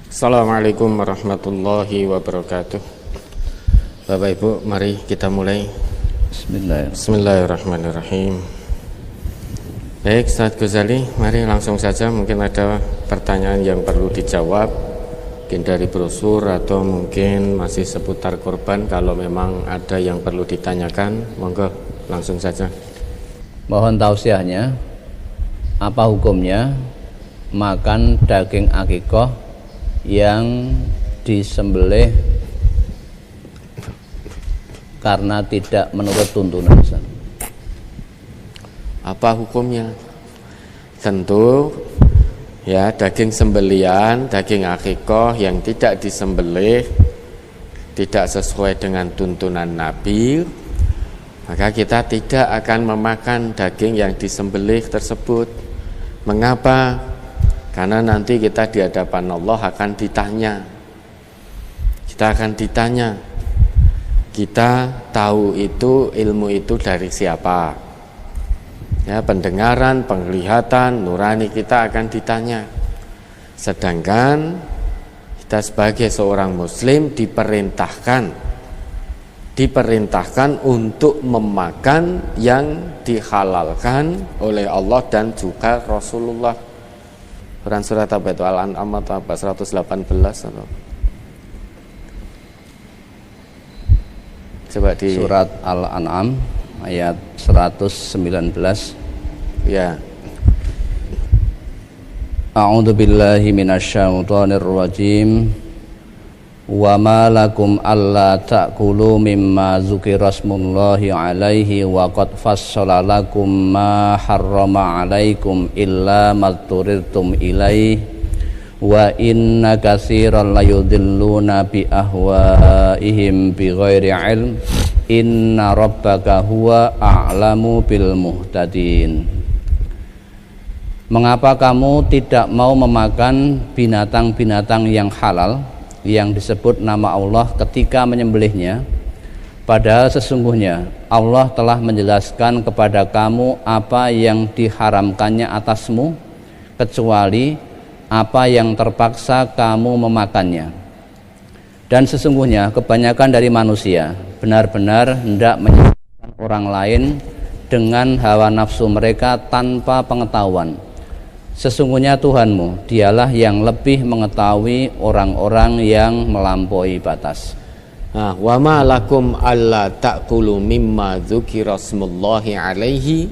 Assalamualaikum warahmatullahi wabarakatuh. Bapak Ibu, mari kita mulai. Bismillahirrahmanirrahim. Baik, Ustaz Ghazali, mari langsung saja. Mungkin ada pertanyaan yang perlu dijawab, mungkin dari brosur atau mungkin masih seputar korban. Kalau memang ada yang perlu ditanyakan, monggo langsung saja. Mohon tausiahnya, apa hukumnya makan daging akikoh yang disembelih karena tidak menurut tuntunan? Apa hukumnya? Tentu ya, daging sembelian, daging akikoh yang tidak disembelih, tidak sesuai dengan tuntunan Nabi, maka kita tidak akan memakan daging yang disembelih tersebut. Mengapa? Karena nanti kita di hadapan Allah akan ditanya. Kita akan ditanya. Kita tahu itu, ilmu itu dari siapa? Ya, pendengaran, penglihatan, nurani kita akan ditanya. Sedangkan kita sebagai seorang muslim diperintahkan untuk memakan yang dihalalkan oleh Allah dan juga Rasulullah. Quran surat apa itu? Al-An'am atau apa? 118 atau? Coba di surat Al-An'am ayat 119. Ya. A'udzu billahi minasyaitonir rajim. Wa ma lakum alla ta'kulu mimma dzukira smullahi alaihi wa qad fassala lakum ma harrama alaikum illa ma turirtum ilaihi wa inna katsiran la yudilluna bi ahwaihim bighairi ilm inna rabbaka huwa a'lamu bil muhtadin. Mengapa kamu tidak mau memakan binatang-binatang yang halal yang disebut nama Allah ketika menyembelihnya, padahal sesungguhnya Allah telah menjelaskan kepada kamu apa yang diharamkannya atasmu, kecuali apa yang terpaksa kamu memakannya. Dan sesungguhnya kebanyakan dari manusia benar-benar hendak menyesatkan orang lain dengan hawa nafsu mereka tanpa pengetahuan. Sesungguhnya Tuhanmu, dialah yang lebih mengetahui orang-orang yang melampaui batas. Wa ma lakum alla ta'kulu mimma dzukira smullahi alaihi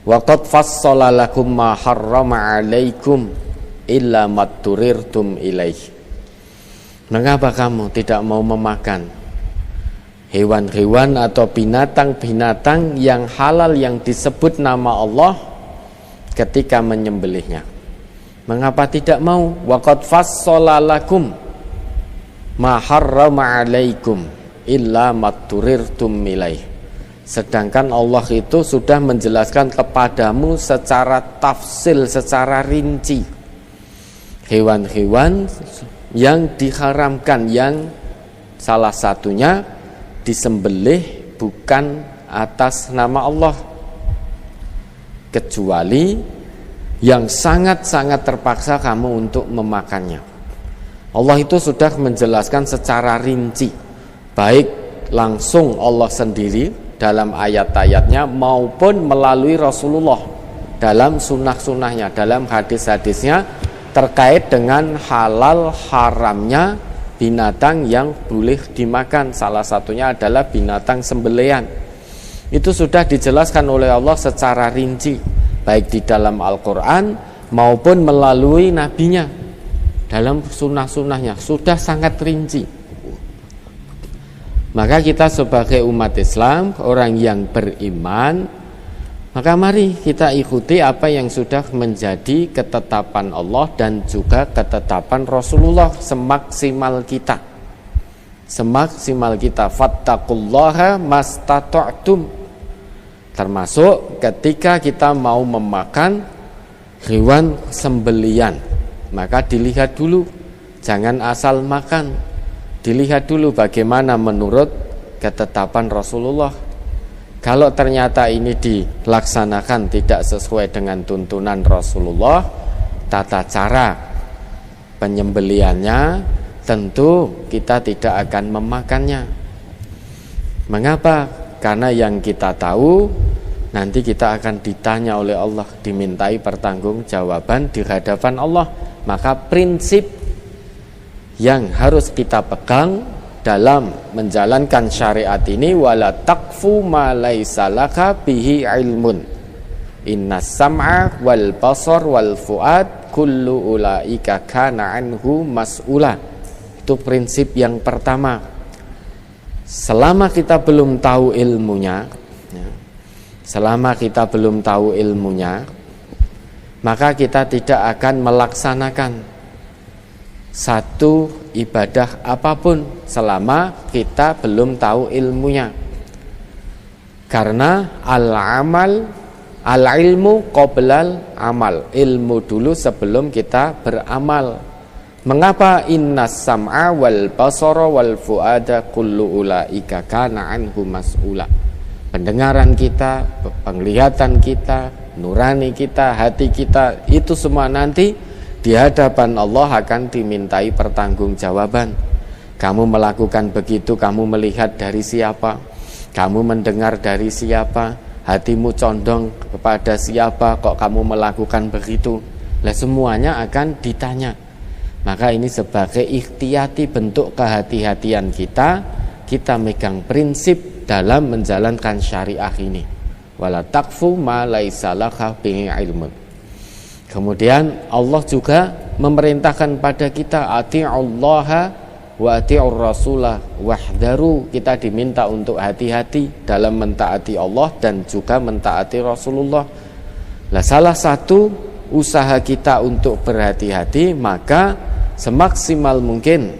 wa qad fassala lakum ma harrama alaikum illa ma turirtum ilaihi. Mengapa kamu tidak mau memakan hewan-hewan atau binatang-binatang yang halal yang disebut nama Allah ketika menyembelihnya? Mengapa tidak mau? Wa qad fassala lakum ma harrama alaikum illa ma turirtum ilaih. Sedangkan Allah itu sudah menjelaskan kepadamu secara tafsil, secara rinci hewan-hewan yang diharamkan, yang salah satunya disembelih bukan atas nama Allah, kecuali yang sangat-sangat terpaksa kamu untuk memakannya. Allah itu sudah menjelaskan secara rinci, baik langsung Allah sendiri dalam ayat-ayatnya maupun melalui Rasulullah dalam sunnah-sunnahnya, dalam hadis-hadisnya terkait dengan halal haramnya binatang yang boleh dimakan. Salah satunya adalah binatang sembelihan. Itu sudah dijelaskan oleh Allah secara rinci, baik di dalam Al-Quran maupun melalui nabinya dalam sunnah-sunnahnya, sudah sangat rinci. Maka kita sebagai umat Islam, orang yang beriman, maka mari kita ikuti apa yang sudah menjadi ketetapan Allah dan juga ketetapan Rasulullah semaksimal kita. Fattaqullaha mastata'tum. Termasuk ketika kita mau memakan hewan sembelian, maka dilihat dulu, jangan asal makan. Dilihat dulu bagaimana menurut ketetapan Rasulullah. Kalau ternyata ini dilaksanakan tidak sesuai dengan tuntunan Rasulullah, tata cara penyembeliannya, tentu kita tidak akan memakannya. Mengapa? Karena yang kita tahu nanti kita akan ditanya oleh Allah, dimintai pertanggungjawaban di hadapan Allah. Maka prinsip yang harus kita pegang dalam menjalankan syariat ini, wala taqfu ma laisa laka bihi ilmun, innas sam'a wal basar wal fuad kullu ulaika kana anhu mas'ula. Itu prinsip yang pertama. Selama kita belum tahu ilmunya, maka kita tidak akan melaksanakan satu ibadah apapun selama kita belum tahu ilmunya. Karena al-ilmu qoblal amal, ilmu dulu sebelum kita beramal. Mengapa? Innas sam'a wal basara wal fuada kullu ulaika kana anhu mas'ula. Pendengaran kita, penglihatan kita, nurani kita, hati kita, itu semua nanti di hadapan Allah akan dimintai pertanggungjawaban. Kamu melakukan begitu, kamu melihat dari siapa? Kamu mendengar dari siapa? Hatimu condong kepada siapa kok kamu melakukan begitu? Lah semuanya akan ditanya. Maka ini sebagai ikhtiyati, bentuk kehati-hatian kita megang prinsip dalam menjalankan syariah ini. Wala taqfu ma laisa laka bihi ilmun. Kemudian Allah juga memerintahkan pada kita ati'ullaha wa ati'ur rasulah wahdaru. Kita diminta untuk hati-hati dalam mentaati Allah dan juga mentaati Rasulullah. Lah salah satu usaha kita untuk berhati-hati, maka semaksimal mungkin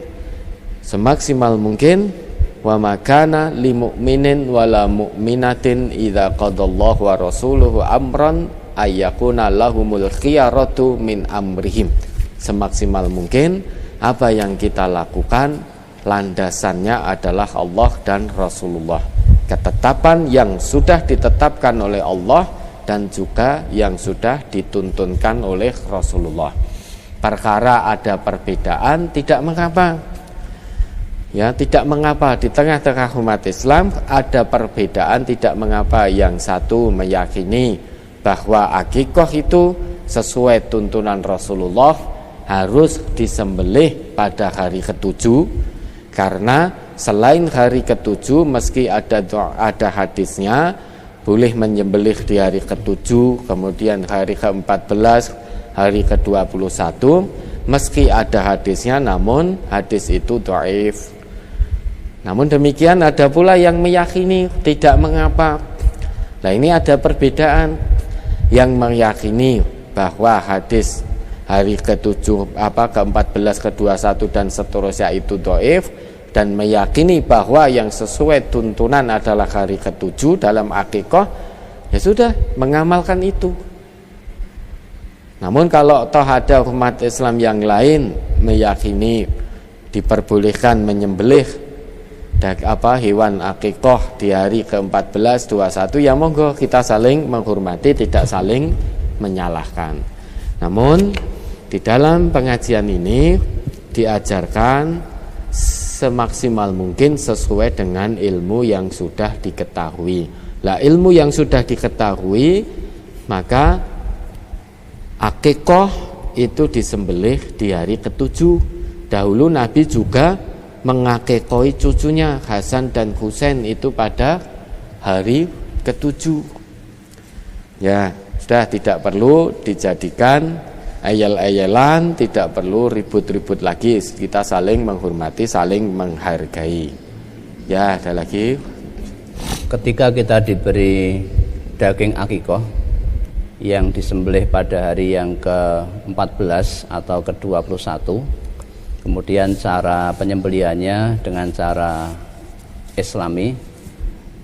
wa makana li mu'minin wala mu'minatin idza qadallahu wa rasuluhu amran ayyakuna lahumul khiyaratu min amrihim. Semaksimal mungkin apa yang kita lakukan landasannya adalah Allah dan Rasulullah. Ketetapan yang sudah ditetapkan oleh Allah dan juga yang sudah dituntunkan oleh Rasulullah. Perkara ada perbedaan tidak mengapa. Ya, tidak mengapa. Di tengah-tengah umat Islam ada perbedaan tidak mengapa. Yang satu meyakini bahwa akikah itu sesuai tuntunan Rasulullah harus disembelih pada hari ke-7, karena selain hari ke-7 meski ada hadisnya boleh menyembelih di hari ke-7, kemudian hari ke-14, hari ke-21, meski ada hadisnya namun hadis itu dhaif. Namun demikian ada pula yang meyakini tidak mengapa. Nah ini ada perbedaan. Yang meyakini bahwa hadis hari ke-7, ke-14, ke-21 dan seterusnya itu dhaif, dan meyakini bahwa yang sesuai tuntunan adalah hari ke-7 dalam akikah, ya sudah mengamalkan itu. Namun kalau toh ada umat Islam yang lain meyakini diperbolehkan menyembelih hewan akikah di hari ke-14, 21, ya monggo kita saling menghormati, tidak saling menyalahkan. Namun di dalam pengajian ini diajarkan semaksimal mungkin sesuai dengan ilmu yang sudah diketahui. Lah ilmu yang sudah diketahui, maka akikah itu disembelih di hari ke-7. Dahulu Nabi juga mengakikoi cucunya Hasan dan Husain itu pada hari ke-7. Ya, sudah tidak perlu dijadikan ayal-ayalan, tidak perlu ribut-ribut lagi. Kita saling menghormati, saling menghargai. Ya, ada lagi. Ketika kita diberi daging akikah yang disembelih pada hari yang ke-14 atau ke-21, kemudian cara penyembelihannya dengan cara Islami,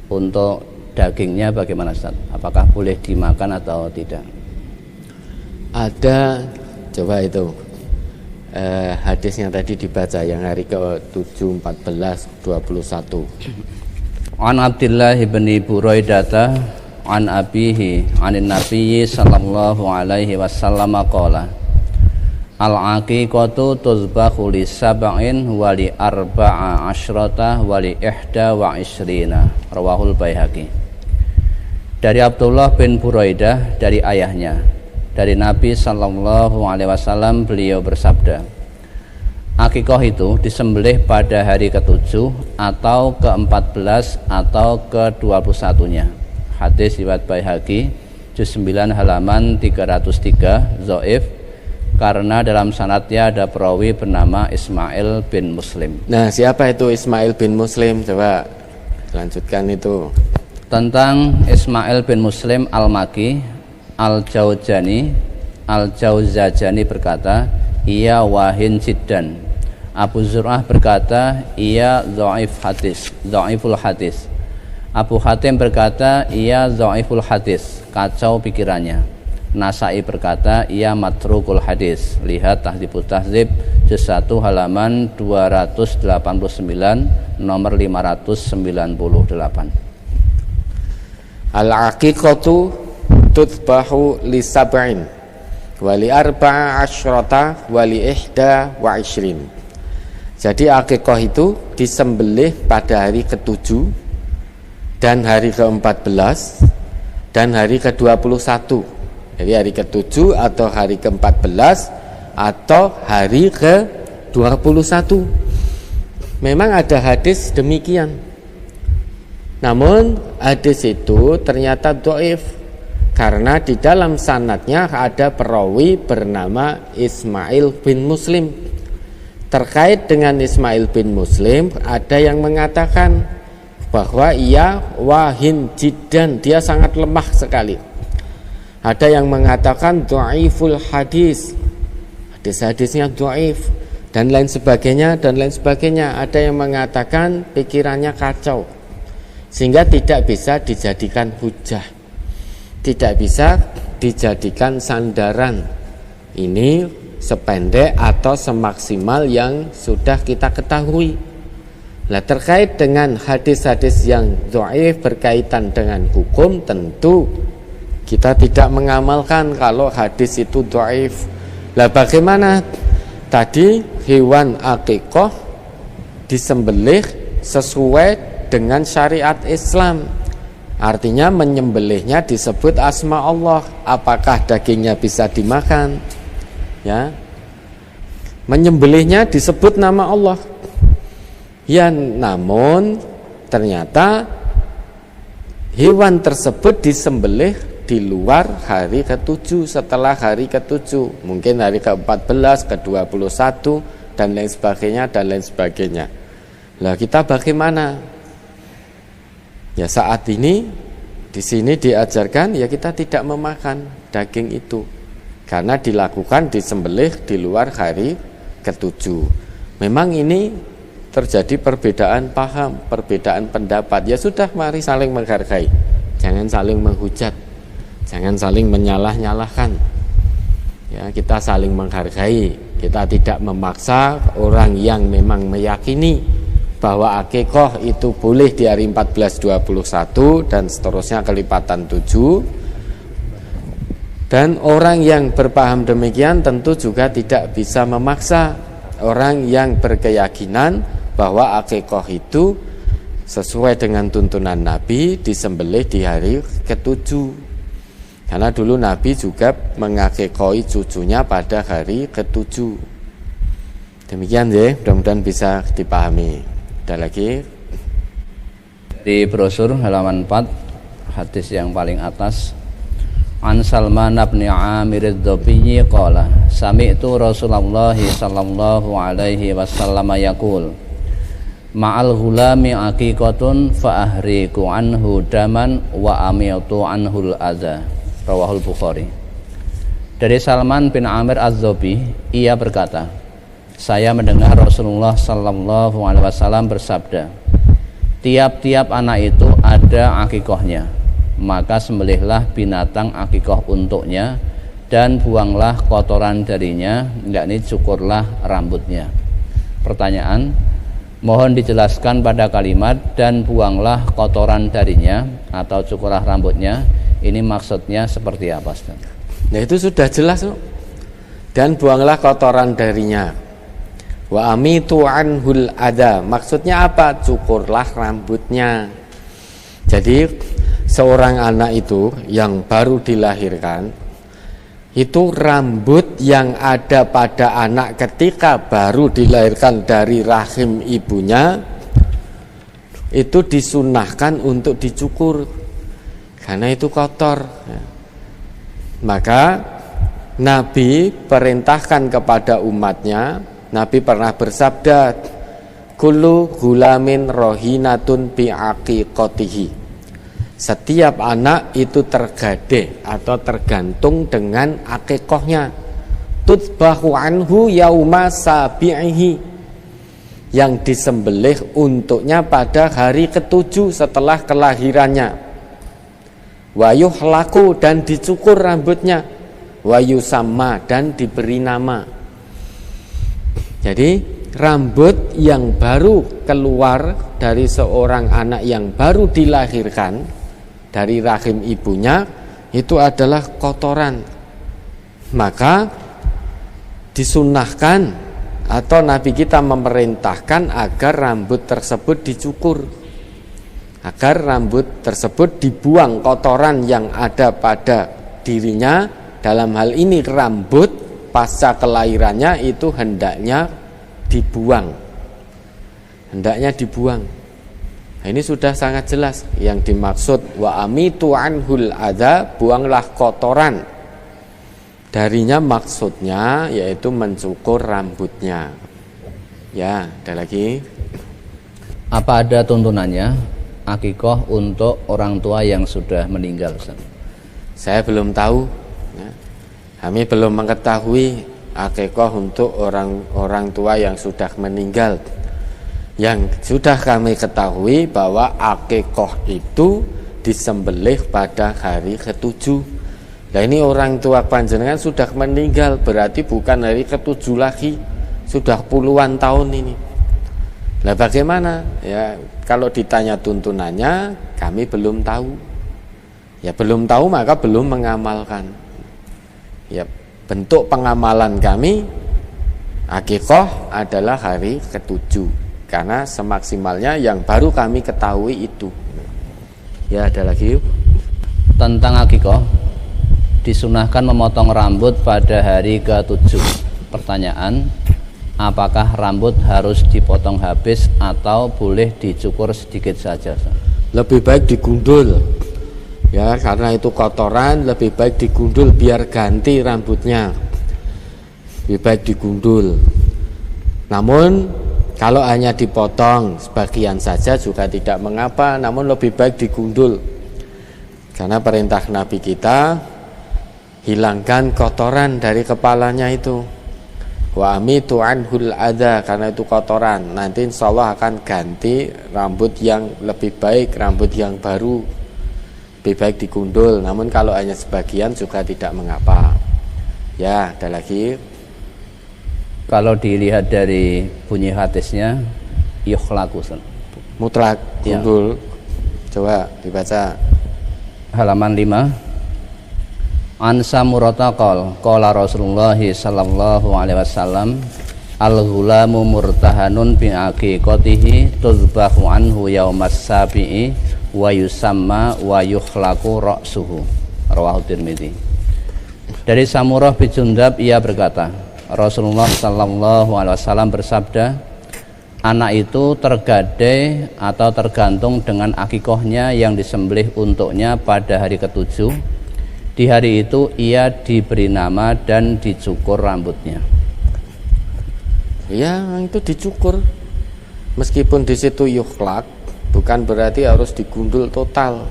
untuk dagingnya bagaimana Ustaz? Apakah boleh dimakan atau tidak? Ada, coba itu hadisnya tadi dibaca yang hari ke-7, 14, 21. An Abdillah bin Buraidata an abihi anin nabiyyi sallallahu alaihi wasallam qala Al-aqiqatu tuzbahu li sab'in wa li arba'a asyrata wa li ihda wa ishrina. Rawahul Baihaqi. Dari Abdullah bin Buraidah dari ayahnya, dari Nabi sallallahu alaihi wasallam, beliau bersabda, akikah itu disembelih pada hari ke-7 atau ke-14 atau ke-21-nya. Hadis riwayat Baihaqi, juz 9 halaman 303, dhaif, karena dalam sanadnya ada perawi bernama Ismail bin Muslim. Nah, siapa itu Ismail bin Muslim? Coba lanjutkan itu. Tentang Ismail bin Muslim al-Maki, Al-Jauzajani berkata, ia wahin jiddan. Abu Zur'ah berkata, ia dhaiful hadis. Abu Hatim berkata, ia dhaiful hadis, kacau pikirannya. Nasai berkata, ia matrukul hadis. Lihat Tahdzibut Tahdzib juz 1 halaman 289 nomor 598. Al-aqiqatu tudbahu li sab'in wa li arba'a asyrata wa li ihda wa ishrin. Jadi akikah itu disembelih pada hari ke-7 dan hari ke-14 dan hari ke-21. Jadi hari ke-7 atau hari ke-14 atau hari ke-21. Memang ada hadis demikian. Namun hadis itu ternyata dhaif karena di dalam sanadnya ada perawi bernama Ismail bin Muslim. Terkait dengan Ismail bin Muslim, ada yang mengatakan bahwa ia wahin jiddan, dia sangat lemah sekali. Ada yang mengatakan dhaiful hadis, hadis-hadisnya dhaif, dan lain sebagainya dan lain sebagainya. Ada yang mengatakan pikirannya kacau sehingga tidak bisa dijadikan hujah, tidak bisa dijadikan sandaran. Ini sependek atau semaksimal yang sudah kita ketahui. Nah, terkait dengan hadis-hadis yang dhaif berkaitan dengan hukum, tentu kita tidak mengamalkan kalau hadis itu dhaif. Lah bagaimana? Tadi hewan akikah disembelih sesuai dengan syariat Islam. Artinya menyembelihnya disebut asma Allah. Apakah dagingnya bisa dimakan? Ya. Menyembelihnya disebut nama Allah. Ya, namun ternyata hewan tersebut disembelih di luar hari ke-7, setelah hari ke-7, mungkin hari ke-14, ke-21 dan lain sebagainya dan lain sebagainya. Lah kita bagaimana? Ya saat ini di sini diajarkan ya kita tidak memakan daging itu karena dilakukan disembelih di luar hari ke-7. Memang ini terjadi perbedaan paham, perbedaan pendapat. Ya sudah, mari saling menghargai. Jangan saling menghujat. Jangan saling menyalah-nyalahkan. Ya, kita saling menghargai. Kita tidak memaksa orang yang memang meyakini bahwa akikah itu boleh di hari 14, 21 dan seterusnya kelipatan 7. Dan orang yang berpaham demikian tentu juga tidak bisa memaksa orang yang berkeyakinan bahwa akikah itu sesuai dengan tuntunan Nabi disembelih di hari ke-7. Karena dulu Nabi juga mengakikoi cucunya pada hari ke-7. Demikian ya, mudah-mudahan bisa dipahami. Ada lagi di brosur halaman 4, hadis yang paling atas. An Salman bin Amir ad-Dhabiyi qala sami'tu Rasulullah sallallahu alaihi wasallam yaqul ma'al ghulami aqiqatun fa ahriqu anhu daman wa amitu anhul adza. Rawahul Bukhari. Dari Salman bin Amir Az-Zabi, ia berkata, saya mendengar Rasulullah sallallahu alaihi wasallam bersabda, tiap-tiap anak itu ada akikahnya, maka sembelihlah binatang akikah untuknya dan buanglah kotoran darinya, yakni cukurlah rambutnya. Pertanyaan, mohon dijelaskan pada kalimat dan buanglah kotoran darinya atau cukurlah rambutnya, ini maksudnya seperti apa, Ustaz? Nah itu sudah jelas, dan buanglah kotoran darinya. Wa amitu anhul adha, maksudnya apa? Cukurlah rambutnya. Jadi seorang anak itu yang baru dilahirkan, itu rambut yang ada pada anak ketika baru dilahirkan dari rahim ibunya itu disunahkan untuk dicukur karena itu kotor. Maka Nabi perintahkan kepada umatnya, Nabi pernah bersabda, kullu gulamin rohinatun bi aqiqatihi, setiap anak itu tergade atau tergantung dengan akikohnya. Tutbahu anhu yauma sabi'ihi, yang disembelih untuknya pada hari ke-7 setelah kelahirannya. Wayuh laku, dan dicukur rambutnya. Wayu sama, dan diberi nama. Jadi rambut yang baru keluar dari seorang anak yang baru dilahirkan dari rahim ibunya itu adalah kotoran. Maka disunahkan atau Nabi kita memerintahkan agar rambut tersebut dicukur, agar rambut tersebut dibuang kotoran yang ada pada dirinya. Dalam hal ini rambut pasca kelahirannya itu hendaknya dibuang. Nah, ini sudah sangat jelas yang dimaksud wa amitu anhul adha, buanglah kotoran darinya, maksudnya yaitu mencukur rambutnya. Ya, ada lagi. Apa ada tuntunannya akikah untuk orang tua yang sudah meninggal? Saya belum tahu. Ya. Kami belum mengetahui akikah untuk orang tua yang sudah meninggal. Yang sudah kami ketahui bahwa akikah itu disembelih pada hari ke-7. Nah, ini orang tua panjenengan sudah meninggal, berarti bukan hari ke-7 lagi, sudah puluhan tahun ini. Nah, bagaimana? Ya, kalau ditanya tuntunannya, kami belum tahu. Ya, belum tahu maka belum mengamalkan. Ya, bentuk pengamalan kami akikah adalah hari ke-7 karena semaksimalnya yang baru kami ketahui itu. Ya, ada lagi. Tentang akikah, disunahkan memotong rambut pada hari ke-7. Pertanyaan, apakah rambut harus dipotong habis atau boleh dicukur sedikit saja? Lebih baik digundul. Ya, karena itu kotoran, lebih baik digundul biar ganti rambutnya. Lebih baik digundul. Namun kalau hanya dipotong sebagian saja juga tidak mengapa, namun lebih baik digundul. Karena perintah Nabi kita, hilangkan kotoran dari kepalanya itu. Wa amitu anhul adha, karena itu kotoran. Nanti insya Allah akan ganti rambut yang lebih baik, rambut yang baru. Lebih baik digundul, namun kalau hanya sebagian juga tidak mengapa. Ya, ada lagi. Kalau dilihat dari bunyi hadisnya, yukhlaku, mutlak gundul. Ya. Coba dibaca. Halaman 5. An Samurata qala Rasulullah sallallahu alaihi wasallam, al-ghulamu murtahanun bi aqiqatihi tuzbahu anhu yaumas sabi'i wa yusamma wa yukhlaqu ra'suhu. Rawahu Tirmidzi. Dari Samurah bin Jundab, ia berkata, Rasulullah sallallahu alaihi wasallam bersabda, anak itu tergadai atau tergantung dengan akikahnya yang disembelih untuknya pada hari ke-7. Di hari itu ia diberi nama dan dicukur rambutnya. Ya, itu dicukur. Meskipun di situ yukhlak, bukan berarti harus digundul total.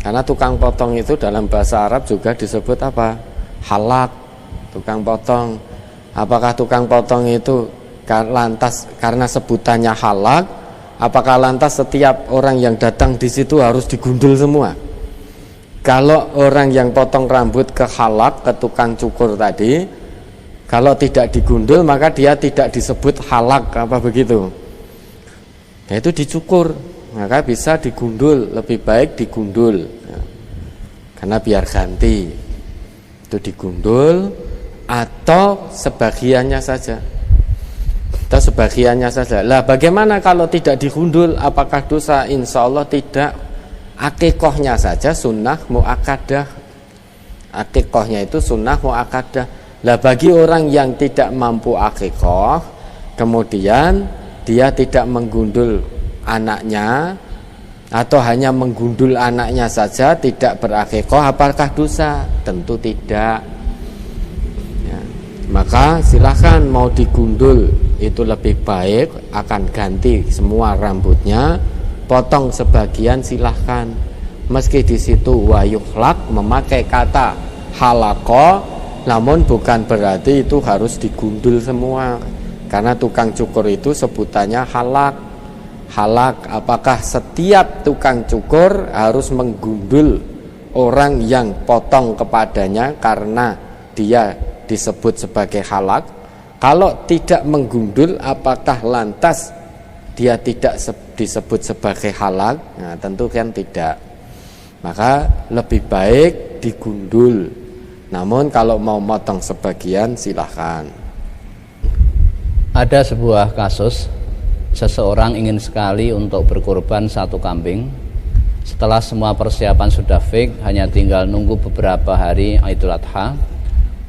Karena tukang potong itu dalam bahasa Arab juga disebut apa? Halak, tukang potong. Apakah tukang potong itu lantas karena sebutannya halak? Apakah lantas setiap orang yang datang di situ harus digundul semua? Kalau orang yang potong rambut ke halak, ke tukang cukur tadi, kalau tidak digundul maka dia tidak disebut halak, apa begitu? Nah, itu dicukur, maka bisa digundul, lebih baik digundul, ya. Karena biar ganti. Itu digundul, atau sebagiannya saja. Atau sebagiannya saja. Lah bagaimana kalau tidak digundul? Apakah dosa? Insya Allah tidak. Akikohnya saja sunnah muakkadah. Akikohnya itu sunnah muakkadah. Lah bagi orang yang tidak mampu akikoh, kemudian dia tidak menggundul anaknya atau hanya menggundul anaknya saja, tidak berakikoh, apakah dosa? Tentu tidak. Ya. Maka silahkan mau digundul itu lebih baik, akan ganti semua rambutnya, potong sebagian silahkan. Meski di situ wayuhlak memakai kata halaqah, namun bukan berarti itu harus digundul semua, karena tukang cukur itu sebutannya halak. Halak, apakah setiap tukang cukur harus menggundul orang yang potong kepadanya karena dia disebut sebagai halak? Kalau tidak menggundul, apakah lantas dia tidak disebut sebagai halak? Nah, tentu kan tidak. Maka lebih baik digundul. Namun kalau mau motong sebagian silahkan. Ada sebuah kasus, seseorang ingin sekali untuk berkurban satu kambing. Setelah semua persiapan sudah fix, hanya tinggal nunggu beberapa hari Idul Adha.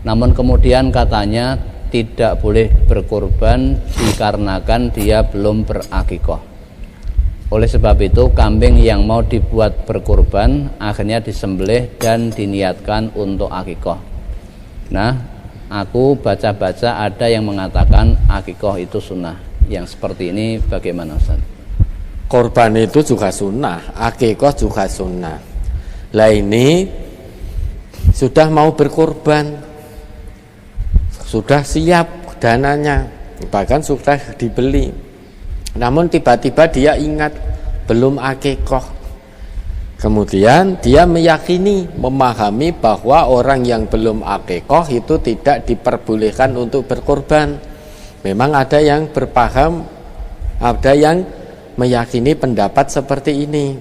Namun kemudian katanya tidak boleh berkurban dikarenakan dia belum berakikoh. Oleh sebab itu kambing yang mau dibuat berkurban akhirnya disembelih dan diniatkan untuk akikoh. Nah, aku baca-baca ada yang mengatakan akikoh itu sunnah. Yang seperti ini bagaimana Ustaz? Korban itu juga sunnah, akikoh juga sunnah. Lah ini sudah mau berkorban, sudah siap dananya, bahkan sudah dibeli. Namun tiba-tiba dia ingat belum akikoh. Kemudian dia meyakini, memahami bahwa orang yang belum akikoh itu tidak diperbolehkan untuk berkorban. Memang ada yang berpaham, ada yang meyakini pendapat seperti ini.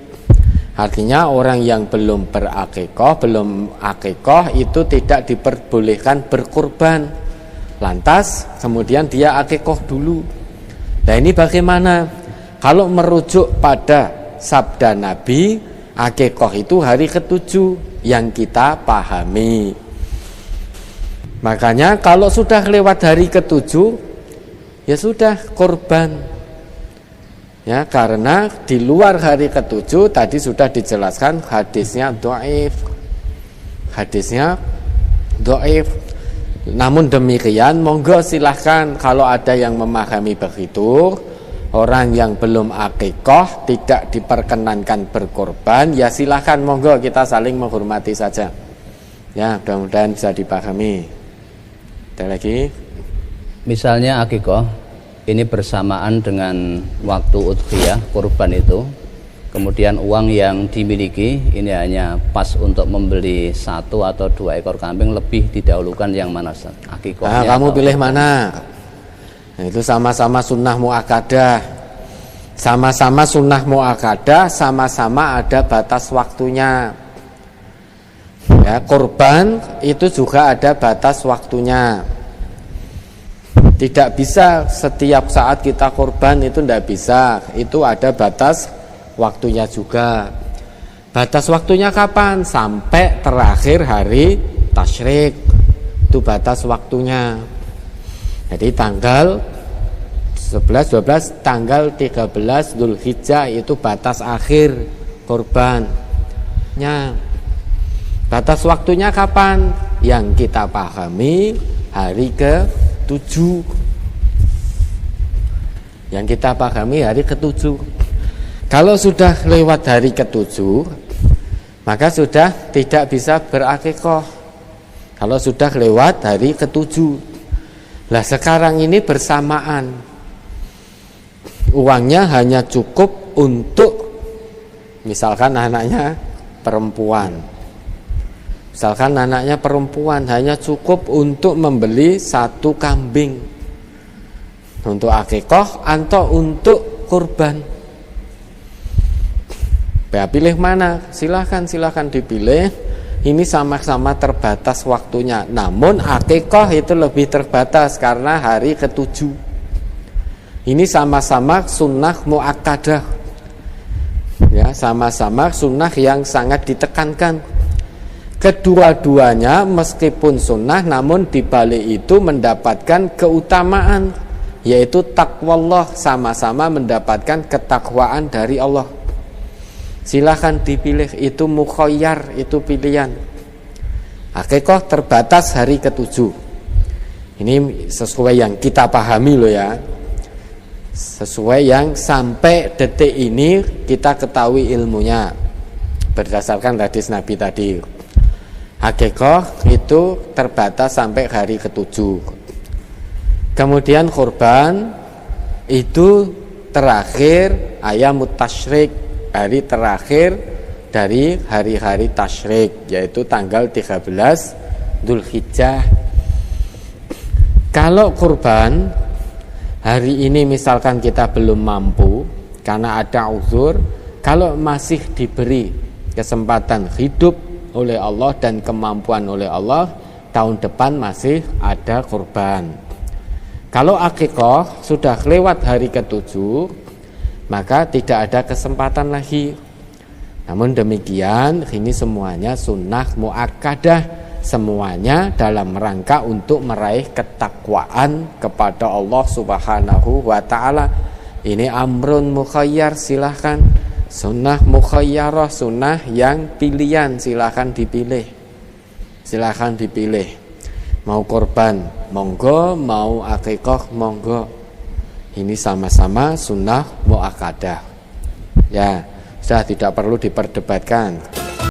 Artinya orang yang belum berakikoh, belum akikoh itu tidak diperbolehkan berkorban. Lantas kemudian dia akikoh dulu. Nah ini bagaimana? Kalau merujuk pada sabda Nabi, akikoh itu hari ke-7 yang kita pahami. Makanya kalau sudah lewat hari ke-7, ya sudah korban. Ya, karena di luar hari ke-7 tadi sudah dijelaskan hadisnya dhaif. Hadisnya dhaif. Namun demikian, monggo silahkan kalau ada yang memahami begitu, orang yang belum akikoh tidak diperkenankan berkorban, ya silahkan, monggo kita saling menghormati saja. Ya, mudah-mudahan bisa dipahami. Ada lagi? Misalnya akikoh ini bersamaan dengan waktu udhiyah, kurban itu. Kemudian uang yang dimiliki ini hanya pas untuk membeli 1 atau 2 ekor kambing, lebih didahulukan yang mana Ustaz? Akikohnya. Kamu pilih mana? Nah, itu sama-sama sunnah muakkadah. Sama-sama sunnah muakkadah, sama-sama ada batas waktunya. Ya, kurban itu juga ada batas waktunya. Tidak bisa setiap saat kita kurban, itu tidak bisa. Itu ada batas waktunya juga. Batas waktunya kapan? Sampai terakhir hari tasyrik. Itu batas waktunya. Jadi tanggal 11, 12, tanggal 13 Dzulhijjah itu batas akhir kurbannya. Batas waktunya kapan? Yang kita pahami hari ke-7. Yang kita pahami hari ke-7. Kalau sudah lewat hari ke-7, maka sudah tidak bisa berakikoh. Kalau sudah lewat hari ke-7. Lah sekarang ini bersamaan. Uangnya hanya cukup untuk, misalkan anaknya perempuan. Misalkan anaknya perempuan hanya cukup untuk membeli 1 kambing. Untuk akikoh atau untuk kurban. Ya, pilih mana? Silahkan dipilih. ini sama-sama terbatas waktunya. Namun akikah itu lebih terbatas karena hari ke-7. Ini sama-sama sunnah muakkadah. Ya, sama-sama sunnah yang sangat ditekankan. Kedua-duanya meskipun sunnah, namun dibalik itu mendapatkan keutamaan, yaitu taqwallah, sama-sama mendapatkan ketakwaan dari Allah. Silahkan dipilih, itu mukhayyar, itu pilihan. Akikah terbatas hari ke-7. Ini sesuai yang kita pahami loh ya, sesuai yang sampai detik ini kita ketahui ilmunya berdasarkan hadis Nabi tadi. Akikah itu terbatas sampai hari ke-7. Kemudian kurban itu terakhir ayamut tasyrik, hari terakhir dari hari-hari tasyrik, yaitu tanggal 13 Dzulhijjah. Kalau kurban hari ini misalkan kita belum mampu karena ada uzur, kalau masih diberi kesempatan hidup oleh Allah dan kemampuan oleh Allah, tahun depan masih ada kurban. Kalau akikah sudah lewat hari ke-7, maka tidak ada kesempatan lagi. Namun demikian, ini semuanya sunnah muakkadah, semuanya dalam rangka untuk meraih ketakwaan kepada Allah Subhanahu wa ta'ala. Ini amrun mukhayyar, silahkan. Sunnah mukhayyarah, sunnah yang pilihan, silahkan dipilih. Silahkan dipilih. Mau korban, monggo. Mau akikah, monggo. Ini sama-sama sunnah muakkadah. Ya, sudah tidak perlu diperdebatkan.